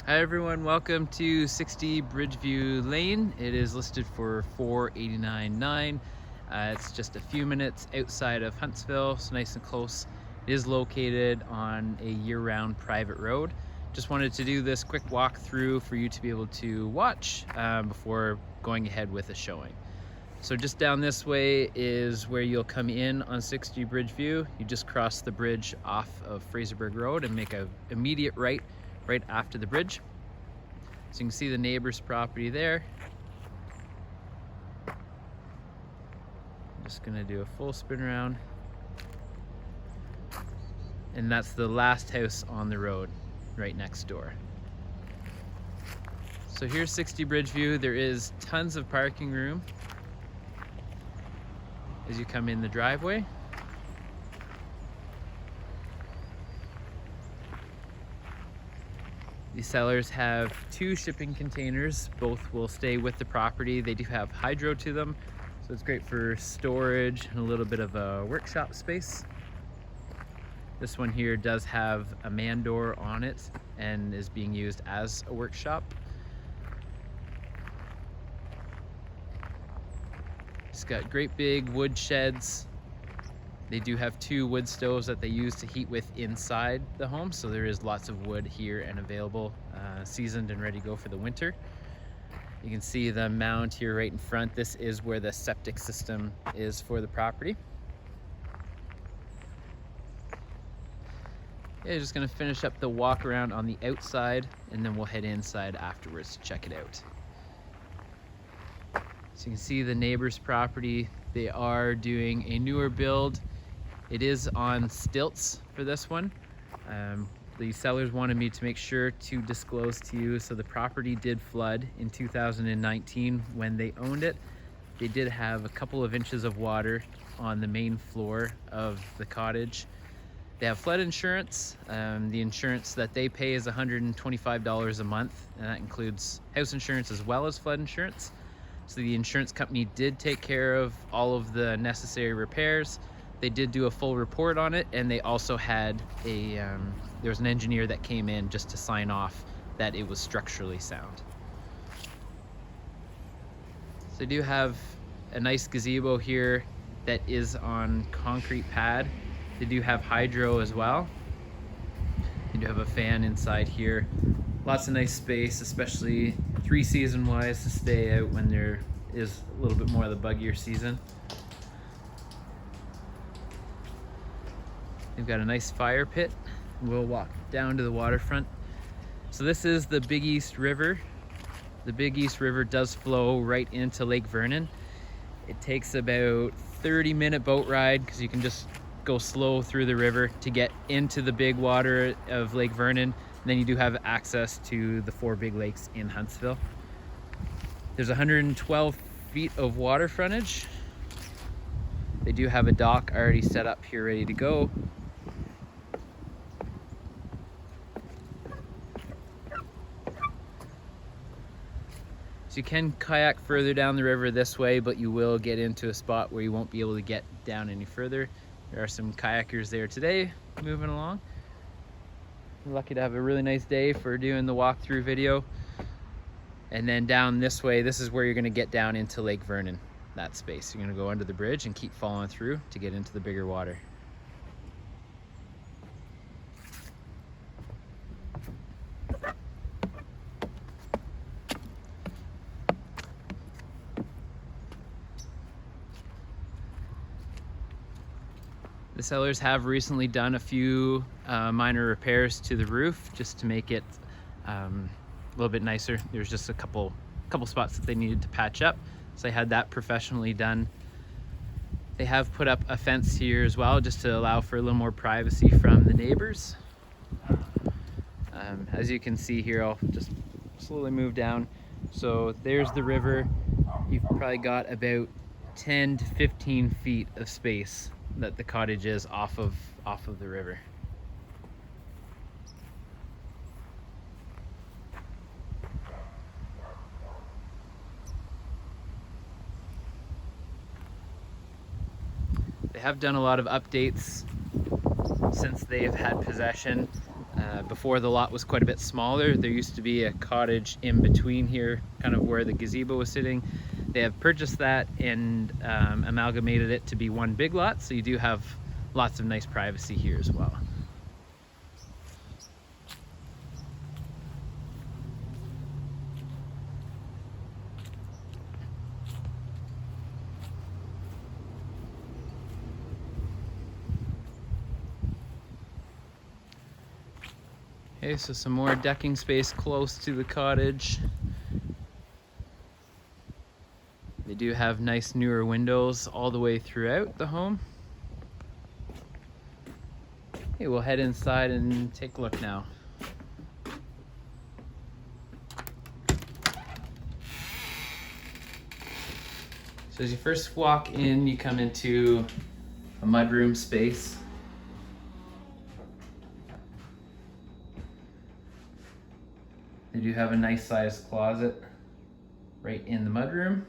Hi everyone, welcome to 60 Bridgeview Lane. It is listed for $489,900. It's just a few minutes outside of Huntsville, so nice and close. It is located on a year-round private road. Just wanted to do this quick walkthrough for you to be able to watch before going ahead with a showing. So just down this way is where you'll come in on 60 Bridgeview. You just cross the bridge off of Fraserburg Road and make an immediate right after the bridge. So you can see the neighbor's property there. I'm just gonna do a full spin around. And that's the last house on the road, right next door. So here's 60 Bridgeview. There is tons of parking room as you come in the driveway. The sellers have 2 shipping containers. Both will stay with the property. They do have hydro to them, so it's great for storage and a little bit of a workshop space. This one here does have a man door on it and is being used as a workshop. It's got great big wood sheds. They do have 2 wood stoves that they use to heat with inside the home, so there is lots of wood here and available, seasoned and ready to go for the winter. You can see the mound here right in front. This is where the septic system is for the property. Yeah, just gonna finish up the walk around on the outside and then we'll head inside afterwards to check it out. So you can see the neighbor's property. They are doing a newer build. It is on stilts for this one. The sellers wanted me to make sure to disclose to you. So the property did flood in 2019 when they owned it. They did have a couple of inches of water on the main floor of the cottage. They have flood insurance. The insurance that they pay is $125 a month, and that includes house insurance as well as flood insurance. So the insurance company did take care of all of the necessary repairs. They did do a full report on it, and they also had there was an engineer that came in just to sign off that it was structurally sound. So they do have a nice gazebo here that is on concrete pad. They do have hydro as well. They do have a fan inside here. Lots of nice space, especially 3-season wise, to stay out when there is a little bit more of the buggier season. They've got a nice fire pit. We'll walk down to the waterfront. So this is the Big East River. The Big East River does flow right into Lake Vernon. It takes about 30-minute boat ride because you can just go slow through the river to get into the big water of Lake Vernon. And then you do have access to the 4 big lakes in Huntsville. There's 112 feet of water frontage. They do have a dock already set up here ready to go. So you can kayak further down the river this way, but you will get into a spot where you won't be able to get down any further. There are some kayakers there today moving along. We're lucky to have a really nice day for doing the walkthrough video. And then down this way, this is where you're gonna get down into Lake Vernon, that space. You're gonna go under the bridge and keep following through to get into the bigger water. The sellers have recently done a few minor repairs to the roof just to make it a little bit nicer. There's just a couple spots that they needed to patch up, so they had that professionally done. They have put up a fence here as well just to allow for a little more privacy from the neighbors. As you can see here, I'll just slowly move down. So there's the river. You've probably got about 10 to 15 feet of space that the cottage is off of the river. They have done a lot of updates since they've had possession. Before the lot was quite a bit smaller, there used to be a cottage in between here, kind of where the gazebo was sitting. They have purchased that and amalgamated it to be one big lot, so you do have lots of nice privacy here as well. Okay, so some more decking space close to the cottage. They do have nice newer windows all the way throughout the home. Okay, we'll head inside and take a look now. So as you first walk in, you come into a mudroom space. They do have a nice sized closet right in the mudroom.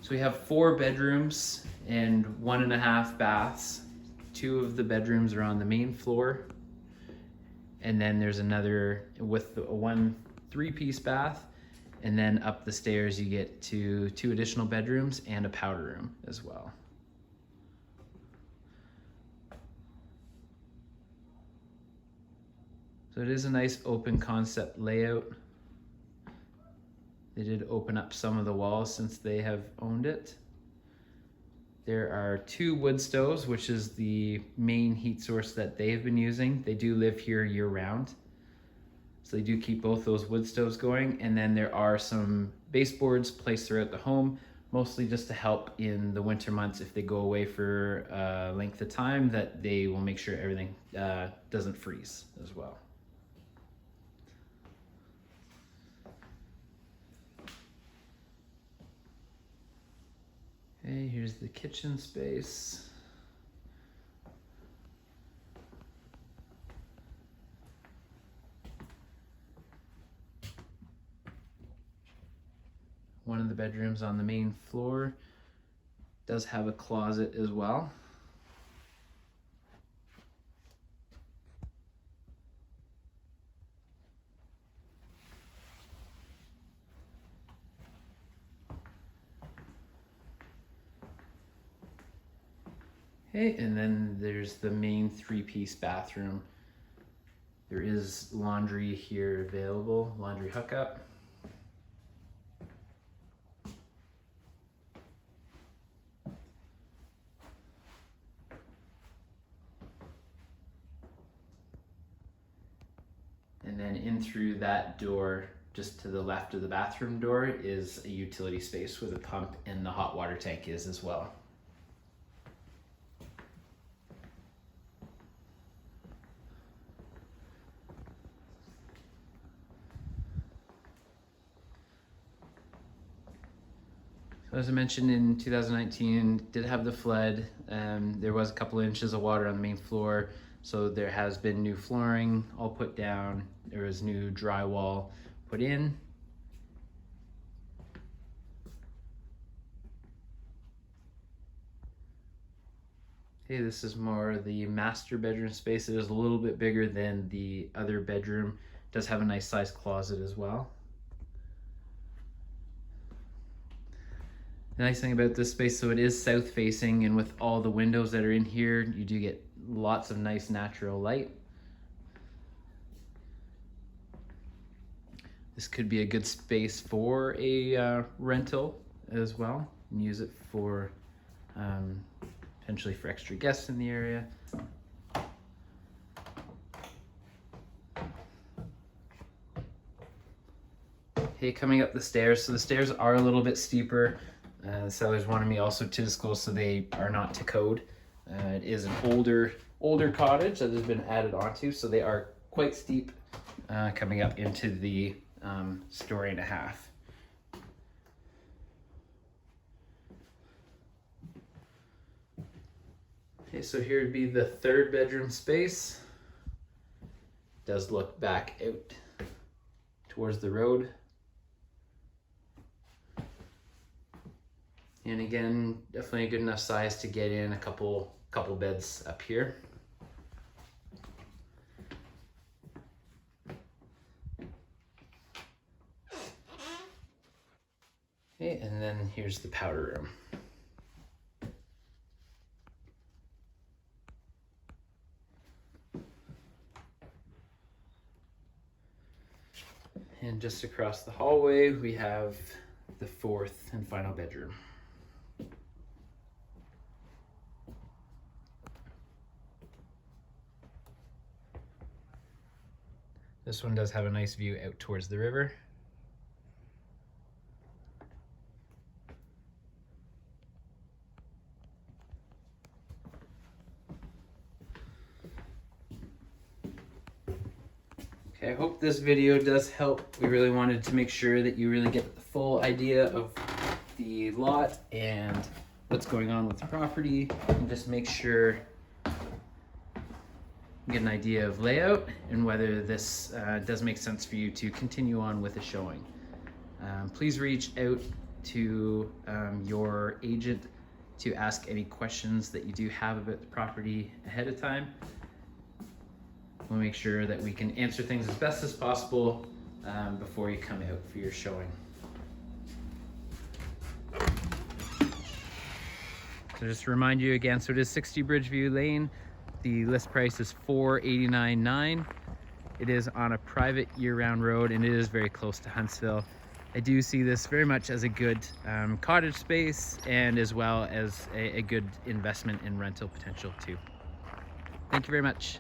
So we have 4 bedrooms and 1.5 baths. 2 of the bedrooms are on the main floor. And then there's another with one 3-piece bath. And then up the stairs you get to 2 additional bedrooms and a powder room as well. So it is a nice open concept layout. They did open up some of the walls since they have owned it. There are 2 wood stoves, which is the main heat source that they have been using. They do live here year round. So they do keep both those wood stoves going. And then there are some baseboards placed throughout the home, mostly just to help in the winter months if they go away for a length of time, that they will make sure everything doesn't freeze as well. Okay, here's the kitchen space. One of the bedrooms on the main floor does have a closet as well. Okay, and then there's the main 3-piece bathroom. There is laundry here available, laundry hookup. And then in through that door, just to the left of the bathroom door, is a utility space where the pump and the hot water tank is as well. As I mentioned, in 2019, did have the flood. There was a couple of inches of water on the main floor, so there has been new flooring all put down. There was new drywall put in. Okay, this is more the master bedroom space. It is a little bit bigger than the other bedroom. It does have a nice sized closet as well. The nice thing about this space, so it is south facing, and with all the windows that are in here, you do get lots of nice natural light. This could be a good space for a rental as well, and use it for potentially for extra guests in the area. Okay, coming up the stairs. So the stairs are a little bit steeper. The sellers wanted me also to disclose so they are not to code. It is an older cottage that has been added onto, so they are quite steep coming up into the 1.5 stories. Okay, so here would be the 3rd bedroom space. It does look back out towards the road. And again, definitely a good enough size to get in a couple beds up here. Okay, and then here's the powder room. And just across the hallway, we have the fourth and final bedroom. This one does have a nice view out towards the river. Okay, I hope this video does help. We really wanted to make sure that you really get the full idea of the lot and what's going on with the property, and just make sure you get an idea of layout and whether this does make sense for you to continue on with the showing. Please reach out to your agent to ask any questions that you do have about the property ahead of time. We'll make sure that we can answer things as best as possible before you come out for your showing. So just to remind you again, so it is 60 Bridgeview Lane. The list price is $489,900. It is on a private year-round road, and it is very close to Huntsville. I do see this very much as a good cottage space, and as well as a good investment in rental potential too. Thank you very much.